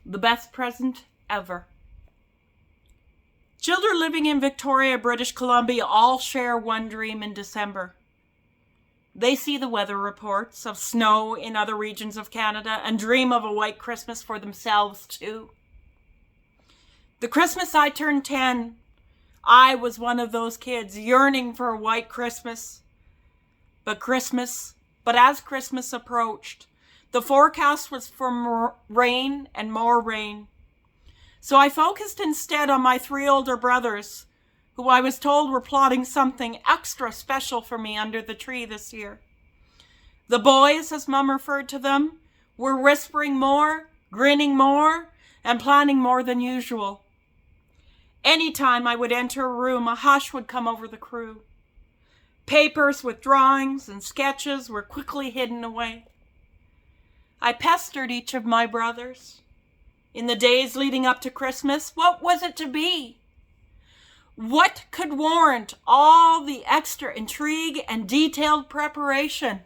The best present ever. Children living in Victoria, British Columbia all share one dream in December. They see the weather reports of snow in other regions of Canada and dream of a white Christmas for themselves too. The Christmas I turned 10, I was one of those kids yearning for a white Christmas. But as Christmas approached, the forecast was for more rain and more rain. So I focused instead on my 3 older brothers, who I was told were plotting something extra special for me under the tree this year. The boys, as Mum referred to them, were whispering more, grinning more, and planning more than usual. Anytime I would enter a room, a hush would come over the crew. Papers with drawings and sketches were quickly hidden away. I pestered each of my brothers. In the days leading up to Christmas, what was it to be? What could warrant all the extra intrigue and detailed preparation?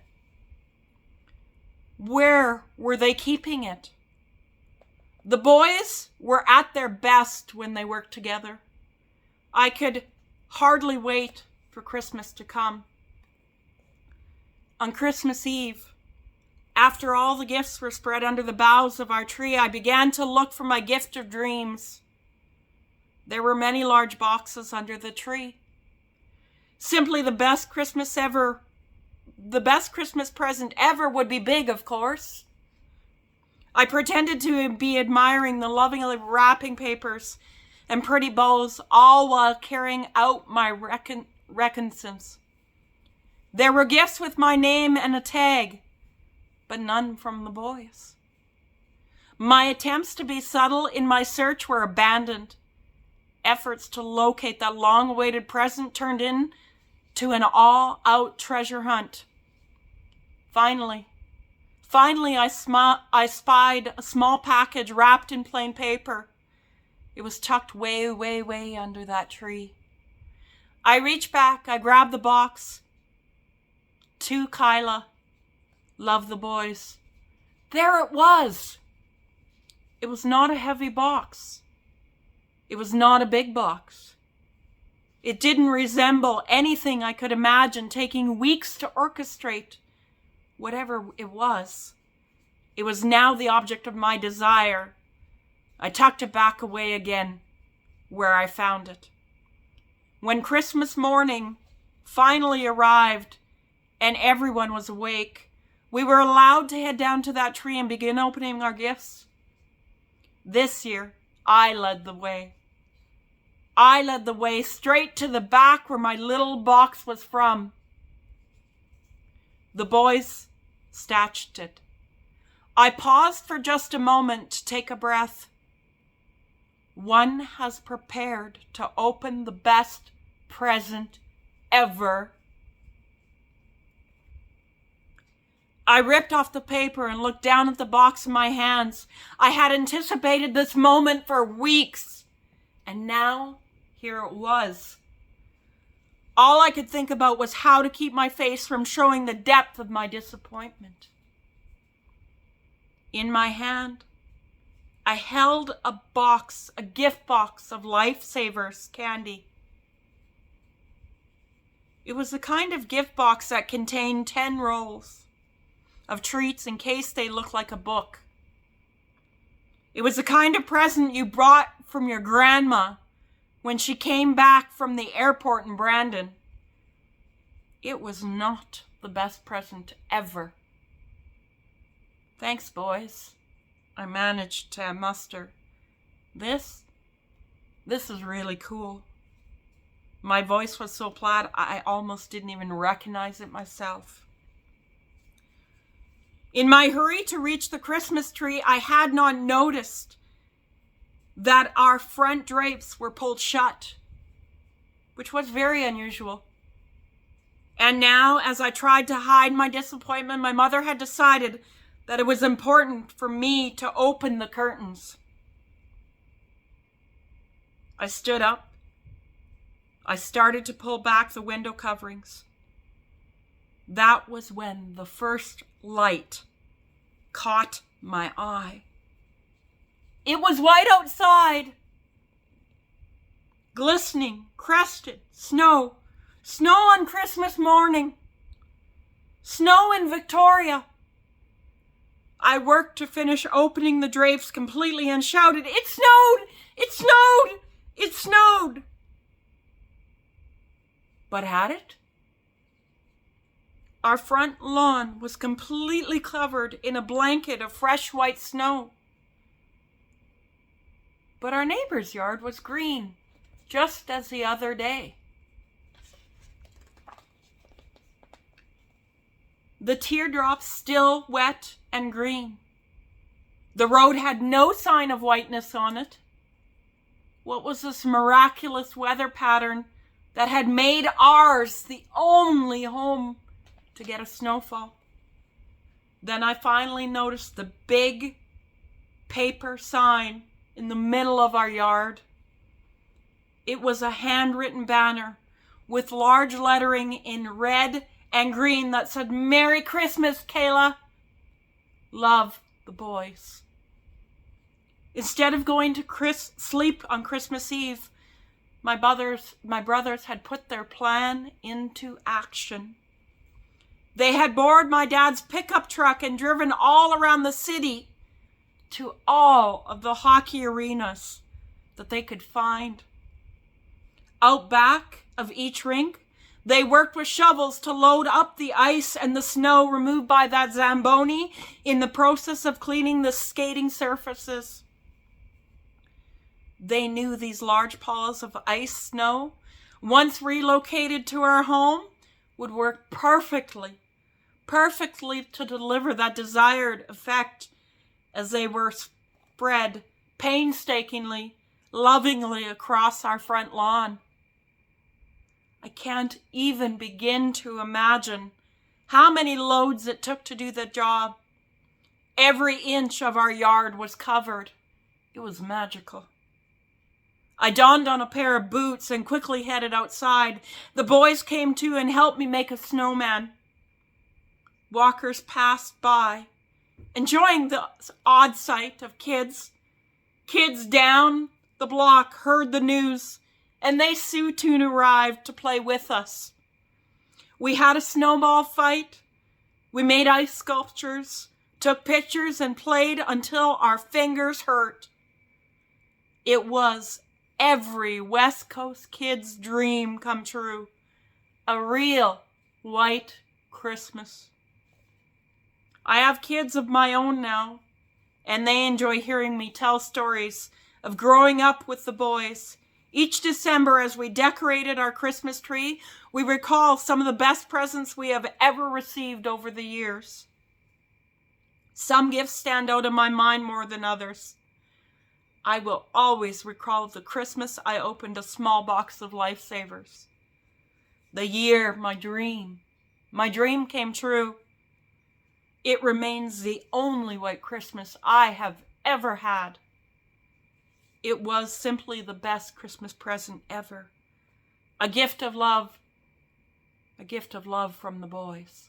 Where were they keeping it? The boys were at their best when they worked together. I could hardly wait for Christmas to come. On Christmas Eve, after all the gifts were spread under the boughs of our tree, I began to look for my gift of dreams. There were many large boxes under the tree. Simply the best Christmas present ever would be big, of course. I pretended to be admiring the lovingly wrapping papers and pretty bows, all while carrying out my reconnaissance. There were gifts with my name and a tag, but none from the boys. My attempts to be subtle in my search were abandoned. Efforts to locate that long-awaited present turned into an all-out treasure hunt. Finally, I spied a small package wrapped in plain paper. It was tucked way, way, way under that tree. I reached back, I grabbed the box. To Kyla, love the boys. There it was. It was not a heavy box. It was not a big box. It didn't resemble anything I could imagine taking weeks to orchestrate. Whatever it was now the object of my desire. I tucked it back away again, where I found it. When Christmas morning finally arrived and everyone was awake, we were allowed to head down to that tree and begin opening our gifts. This year, I led the way. I led the way straight to the back where my little box was from. The boys snatched it. I paused for just a moment to take a breath. One has prepared to open the best present ever. I ripped off the paper and looked down at the box in my hands. I had anticipated this moment for weeks, and now here it was. All I could think about was how to keep my face from showing the depth of my disappointment. In my hand, I held a gift box of Lifesavers candy. It was the kind of gift box that contained 10 rolls of treats in case they looked like a book. It was the kind of present you brought from your grandma when she came back from the airport in Brandon. It was not the best present ever. Thanks, boys. I managed to muster. This is really cool. My voice was so flat, I almost didn't even recognize it myself. In my hurry to reach the Christmas tree, I had not noticed that our front drapes were pulled shut, which was very unusual. And now, as I tried to hide my disappointment, my mother had decided that it was important for me to open the curtains. I stood up. I started to pull back the window coverings. That was when the first light caught my eye. It was white outside. Glistening, crested, snow. Snow on Christmas morning. Snow in Victoria. I worked to finish opening the drapes completely and shouted, "It snowed! It snowed! It snowed!" But had it? Our front lawn was completely covered in a blanket of fresh white snow. But our neighbor's yard was green, just as the other day. The teardrops still wet and green. The road had no sign of whiteness on it. What was this miraculous weather pattern that had made ours the only home to get a snowfall? Then I finally noticed the big paper sign in the middle of our yard. It was a handwritten banner with large lettering in red and green that said, "Merry Christmas, Kayla. Love, the boys." Instead of going to sleep on Christmas Eve, my brothers had put their plan into action. They had borrowed my dad's pickup truck and driven all around the city to all of the hockey arenas that they could find. Out back of each rink, they worked with shovels to load up the ice and the snow removed by that Zamboni in the process of cleaning the skating surfaces. They knew these large piles of ice snow, once relocated to our home, would work perfectly to deliver that desired effect as they were spread painstakingly, lovingly across our front lawn. I can't even begin to imagine how many loads it took to do the job. Every inch of our yard was covered. It was magical. I donned on a pair of boots and quickly headed outside. The boys came too and helped me make a snowman. Walkers passed by, enjoying the odd sight of kids. Kids down the block heard the news, and they soon arrived to play with us. We had a snowball fight. We made ice sculptures, took pictures, and played until our fingers hurt. It was every West Coast kid's dream come true. A real white Christmas. I have kids of my own now, and they enjoy hearing me tell stories of growing up with the boys. Each December, as we decorated our Christmas tree, we recall some of the best presents we have ever received over the years. Some gifts stand out in my mind more than others. I will always recall the Christmas I opened a small box of Lifesavers. The year my dream came true. It remains the only white Christmas I have ever had. It was simply the best Christmas present ever. A gift of love from the boys.